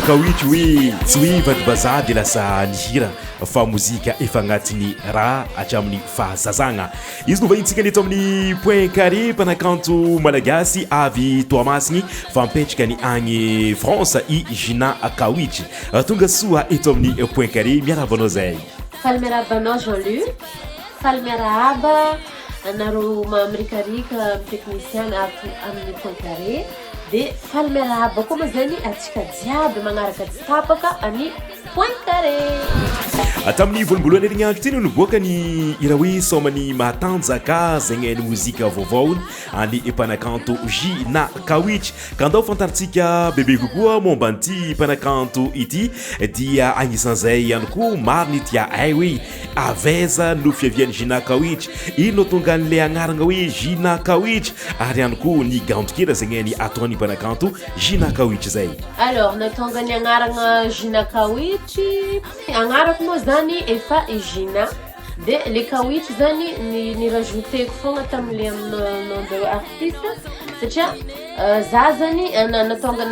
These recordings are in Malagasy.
kawitry hoe tsy hoe vadibazady lasa nihira fa mozika efa agnatiny raha hatramin'ny fahazazagna izy no vahintsika neto amin'ny point carré mpanakanto malagasy avy toamasigny fampetraka ny agny France i Gina Kawitry tonga soa eto amin'ny point carré miarabanao zay falmerabanao Jean-Luc falmeraba anaro mamrikarika technicien ato amin'ny point carré de falmeraba koa zany atsika jiaby magnaraka tsapaka any point carré tamin'ny voalohan'ny herignandro ty no boaka ny ira hoe somany matanjaka zegny ny mozika vaovaony any mpanakanto Gina Kawitry ka andao fantaritsika bebe kokoa momba an'ity mpanakanto ity dia agnisan'izay ihany koa maro ny tia ay hoe aveza no fiavian'ny Gina Kawitry ino tonga an'le agnarana hoe Gina Kawitry ary ihany koa ny gandokela zegny ny ataony mpanakanto Gina Kawitry zay alors natonga ny agnarana Gina Kawitry agnarako moa zany efa Gina de le Kawitry zany ni rajouter fogna tamile nom de artiste satria za zany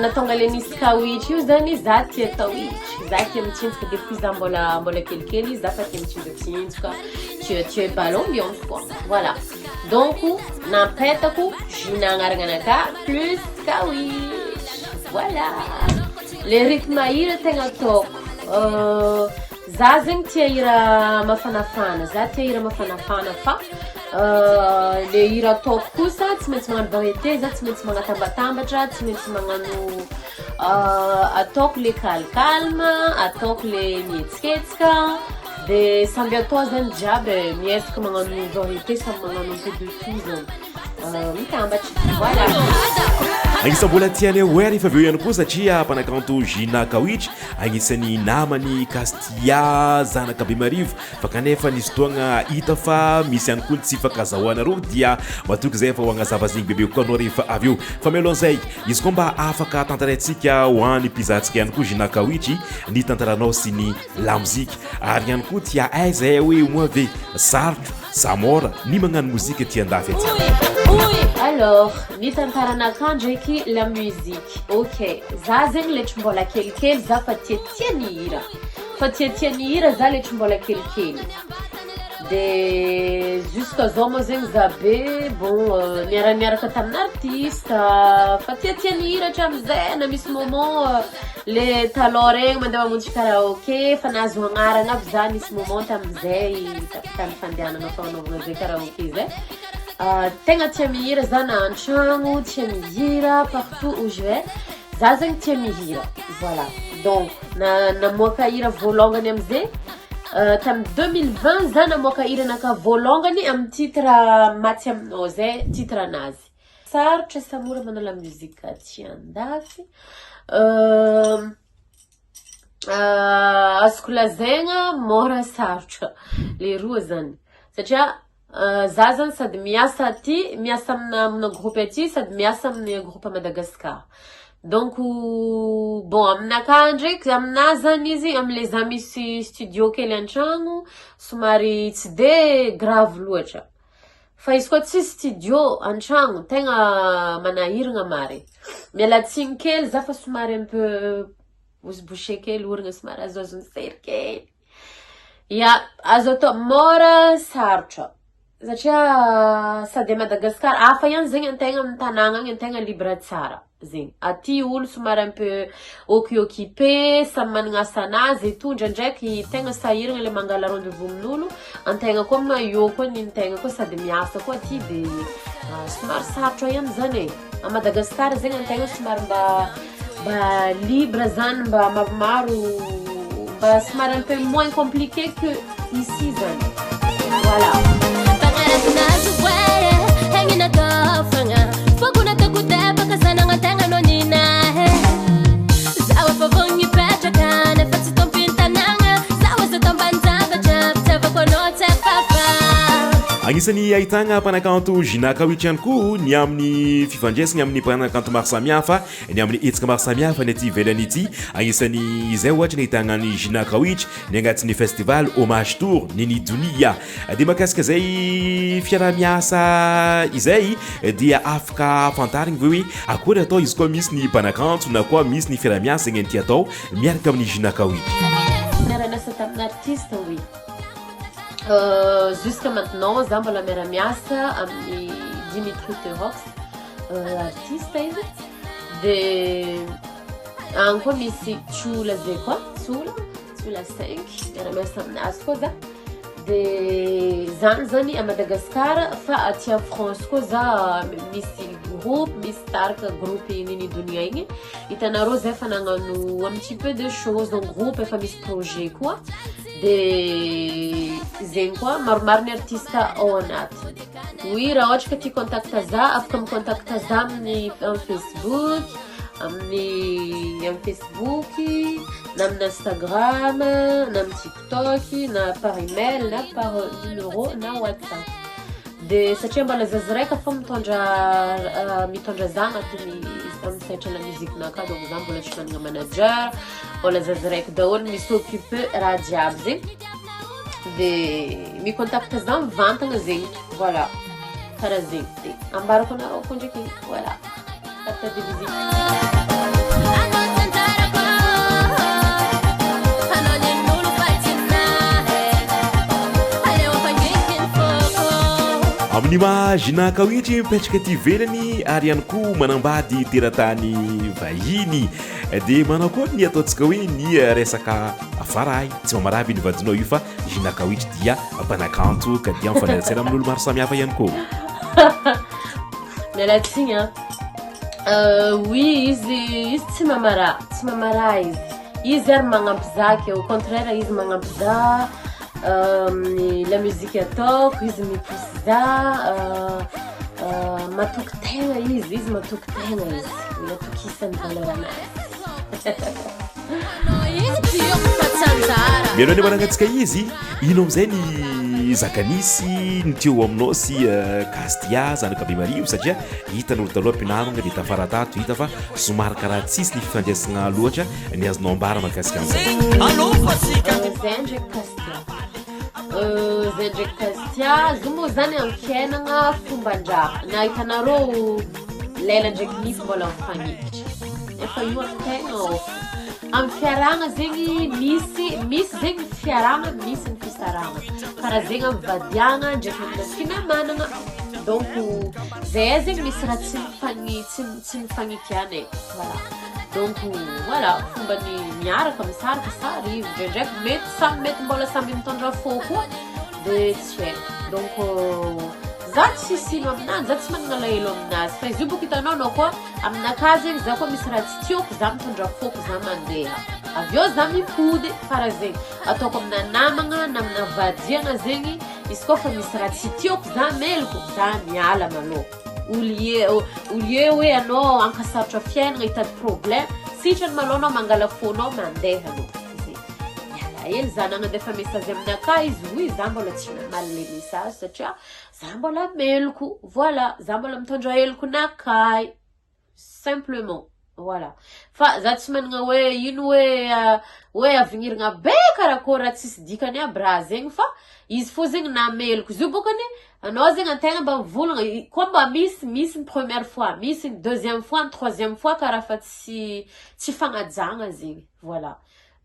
natonga le nisy Kawitry io zany za tia Kawitry za tia mitsinjoka depuis za mbola kelikely za fa tia mitsinjotsinjoka tia ballon bianco quoi voilà donc napetako Gina agnarana plus Kawitry voilà le rythme hira tegna toko za zegny tia hira mafanafana za tia hira mafanafana fa le hira ataoko kosa tsy maintsy magnano variété za tsy maintsy magnatambatambatra tsy maintsy magnano ataoko le calme ataoko le mihetsiketsika de samby atao zany jiaby miezaka magnano variété samby magnano un peu de tout zany mitambatra voilà agnisan'ny mbola tiany hoe rehefa aveo ihany koa satria mpanakanto Gina Kawitry agnisan'ny namany Kastia zanaka be marivo fa kanefa nisy fotoagna hita fa misy ihany koa tsy fankazahoana rô dia matoky zay fa ho agnazava zegny bebe koa anao rehefa aveo fa mialohan'izay izy koa mba afaka tantarantsika ho an'ny mpizahantsika ihany koa Gina Kawitry ny tantaranao sy ny lamozika ary ihany koa tia aizay hoe moa ve sarotro sa mora ny magnano mozika tia andafy aty alors ny tantaranakà ndraiky la musique ok za zegny letry mbola kelikely za fa tia ny hira fa tia ny hira za letry mbola kelikely de jusqu'à zao moa zegny za be bon miaraka tamin'ny artiste fa tia ny hira hatramizay na misy moment le talon regny mandeha mamonjy karaoké fa nahazo agnarana aby za nisy moment tamizay tamy fandehanana fanaovana zay karaoké zay tegna tia mihira za na antragno tia mihira partout où je vais za zegny tia mihira voilà donc namoaka hira voalongany amizay tamy 2020 za namoaka hira naka voalongany amy titre maty aminao zay titre anazy sarotra samora manao la muzika tia andafy azoko lazaigna mora sarotra le roa zany satria za zany sady miasa aty miasa amina groupe aty sady miasa amin'ny groupe Madagascar donc bon aminaka ndraiky amina zany izy amile za misy studio kely antragno somary tsy de grave loatra fa izy koa tsy studio antragno tegna manahiragna mare mialatsigny kely za fa somary un peu bouche kely oragna somary azoazony sery kely ya azo atao mora sarotra satria sady Madagascar afa ihany zegny antegna amin'ny tanàgna agny antegna libre tsara zegny aty olo somary un peu occupé samy managna asanazy et tout ndraindraiky tegna sahiragna le mangala rendez-vous amin'olo antegna koa mayo koa nintegna koa sady miasa koa aty de somary sarotra ihany zany a Madagascar zegny antegna somary mba libre zany mba maro mba somary un peu moins compliqué que ici zany voilà agnisan'ny ahitagna mpanakanto Gina Kawitry ihany koa ny amin'ny fifandraisany amin'ny mpanakanto maro samihafa ny amin'ny hetsika maro samihafa ny aty ivelany ity agnisan'ny izay ohatra ny ahitagna ny Gina Kawitry ny agnatin'ny festival Hommage Tour Nini Dunia dia makasika zay fiaramiasa izay dia afaka fantarigny ve hoe akory atao izy koa misy ny mpanakanto na koa misy ny fiaramiasa igny ty atao miaraka amin'ny Gina Kawitry. Miaramiasa tamin'ny artiste oui. Jusqu'à maintenant, za mbola miaramiasa amin'ny Dimitri Terox artiste izy dia any koa misy Tsula zay koa Tsula 5 miaramiasa aminazy koa za dia zany zany a Madagascar fa aty a France koa za misy groupe misy tarika groupe Nini Dunia igny hitanareo zay fa nagnano un petit peu de choses en groupe efa misy projet koa dia zegny koa maromaro ny artiste ao anatiny. Oui, raha ohatra ka tia contacta za afaka micontacta za amin'ny Facebook amin'ny Facebook na amin'ny Instagram na amin'ny TikTok na par email na par numéro na WhatsApp. Dia satria mbola zaza raika fa mitondra za agnatiny amin'ny sehatra la muzikenaka donc za mbola tsy managna manager mbola zaza raika daholo misoccupe raha jiaby zegny dia micontacte za mivantagna zegny voilà karaha zegny dia ambarako anareo koa ndraiky voilà carte de visite. amin'ny maha Gina Kawitry mipetraka aty ivelany ary ihany koa manambady teratany vahiny dia manao koa ny ataontsika hoe ny resaka afarahy tsy mamaraby ny vadinao io fa Gina Kawitry dia mpanakanto ka dia mifanaratsena amin'olo maro samihafa ihany koa. Mialatsigny oui izy tsy mamara izy ary magnampy za ke au contraire izy magnampy za la musique ataoko izy miposy za matoky tegna izy matoky tegna izy matokisany valeur anazy. mialohan'ny managnatsika izy ino amizay ny zakanisy ny teo aminao sy Kastia zanaka be Mario satria hitan'olo taloha mpinarana dia tafaratato hita fa somary karaha tsisy ny fifandraisana loatra ny azonao ambara mahakasika zay ndraiky Kastia zo moa zany amin'ny fiainagna fomban-draha na hitanareo lela ndraiky nisy mbola mifanikitra efa io amin'ny tegna amin'ny fiaragna zegny misy zegny fiaragna misy ny fisaragna karaha zegny amin'ny vadiagna ndraiky amin'ny finamanagna donc zay zegny misy raha tsy mifanikiana voilà donc voilà fomba ny miaraka misaraka sa arivo ndraindraiky mety mbola samby mitondra fô koa dia tsy haiko donc za tsy sino aminazy za tsy managna lahelo aminazy fa izy io boka hitanao anao koa aminakahy zegny za koa misy raha tsy tiako za mitondra fôko za mandeha avy eo za mipody karaha zegny ataoko amina namagna na amina vadiagna zegny izy koa fa misy raha tsy tiako za meloko za miala maloha au lieu hoe anao ankasarotra fiainagna hitady problème sitrany malao anao mangala fônao mandeha anao miala hely za nagnandefa message aminakahy izy hoy za mbola tsy namaly le message satria za mbola meloko voilà za mbola mitondra heloko nakahy simplement voilà fa za tsy managna hoe ino hoe avigniragna be karakôry raha tsisy dikany aby raha zegny fa izy fô zegny nameloko izy io bokany anao zegny antegna mba mivolagna koa mba misy ny première fois misy ny deuxième fois ny troisième fois karaha fa tsy fagnajagna zegny voilà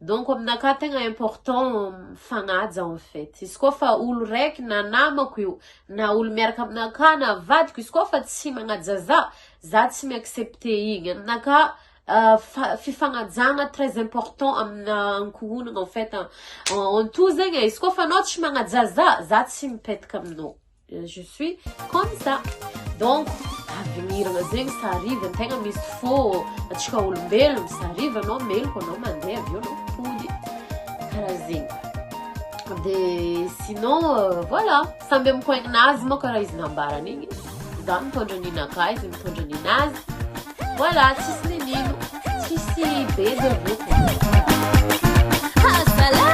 donc aminakahy tegna important fagnaja en fait izy koa fa olo raiky na namako io na olo miaraka aminakahy na vadiko izy koa fa tsy magnaja za tsy miaccepte igny aminakahy fifagnajagna très important amina ankohonagna en fait en tout zegny izy koa fa anao tsy magnaja za tsy mipetaka aminao je suis comme ça donc aveniragna zegny sa ariva antegna misy fô atsika olombelogno sa ariva anao meloko anao mandeha avy eo anao pody karaha zegny dia sinon voilà samby amin'ny coigninazy moa karaha izy nambarana igny za mitondra ninakahy izy mitondra ninazy voilà tsisy nenino tsisy be devoko Hasala,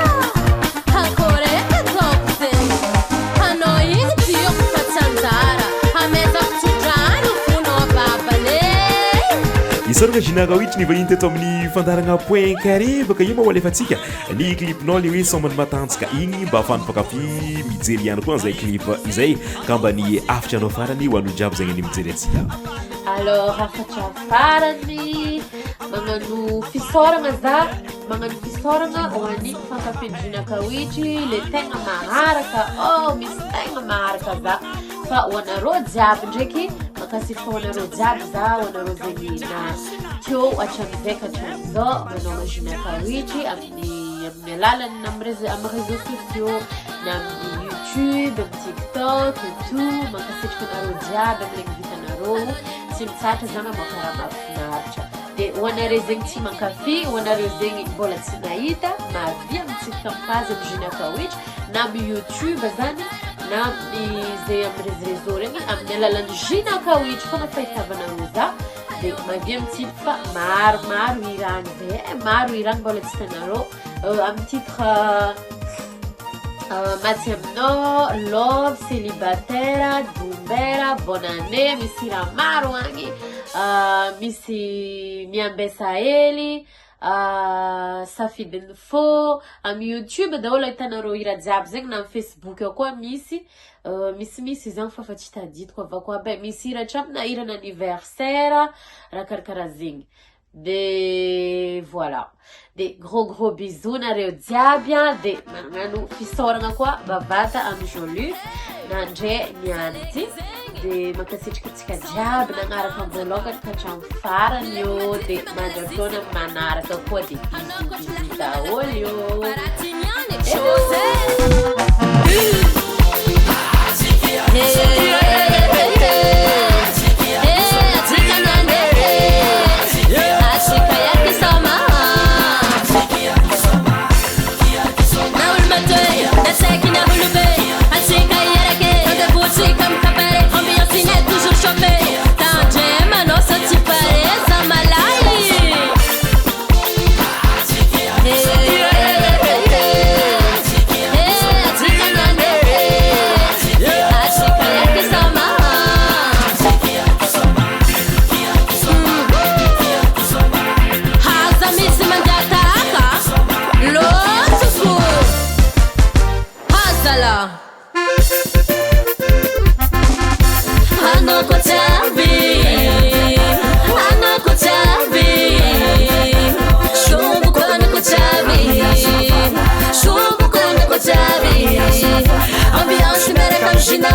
hakoreka tokse, hanoy tiyo isoragna zinakawitry ny vahiny teto amin'ny fandaragna point carré baka io ma alefatsika ny clipnao le hoe sombany matanjaka igny mba ahafany mpakafy mijery ihany koa zay clip izay ka mba ny afitra anao farany ho an'olo jiaby zegny any mijery atsika. Alors afatra farany magnano fisoragna za magnano fisoragna ho an'ny fankafy zinakawitry le tegna maharaka misy tegna maharaka za fa ho anareo jiaby ndraiky makasika ho anareo jiaby za ho anareo zegny na teo atramizay ka hatramizao manao zinakawitry amin'ny alalany amin'ny réseaux sociaux na amin'ny YouTube, amin'ny TikTok et tout makasitraka anareo jiaby amin'ilay vitanareo tsy mitsatra zany makara mahafinaritra dia ho anareo zegny tsy mankafy ho anareo zegny mbola tsy nahita mavia mitsika mipazy amin'ny zinakawitry na amin'ny YouTube zany na izay amin'ny réseaux regny amin'ny alalan'ny zinakawitry foana fahitavanareo za dia mavia mitsika fa maromaro irany zay maro irany mbola tsy hitanareo amin'ny titre maty aminao love célibataire dombera bonne année misy raha maro agny misy miambesa hely safidiny fo amin'ny YouTube daholo ahitanareo ira jiaby zegny na amin'ny Facebook ao koa misy zany fa tsy tadidiko avako aby misy hira tramina hira anniversaire raha karakaraha zegny de voilà de gros bisous nareo jiaby de magnano fisoragna koa bavata amin'ny jolu nandre nianty de makasitraka tsika jiaby nagnaraka ambolongany ka hatramin'ny farany io de mandrataona manaraka koa de bisous daholo io Ambiance mereka mshina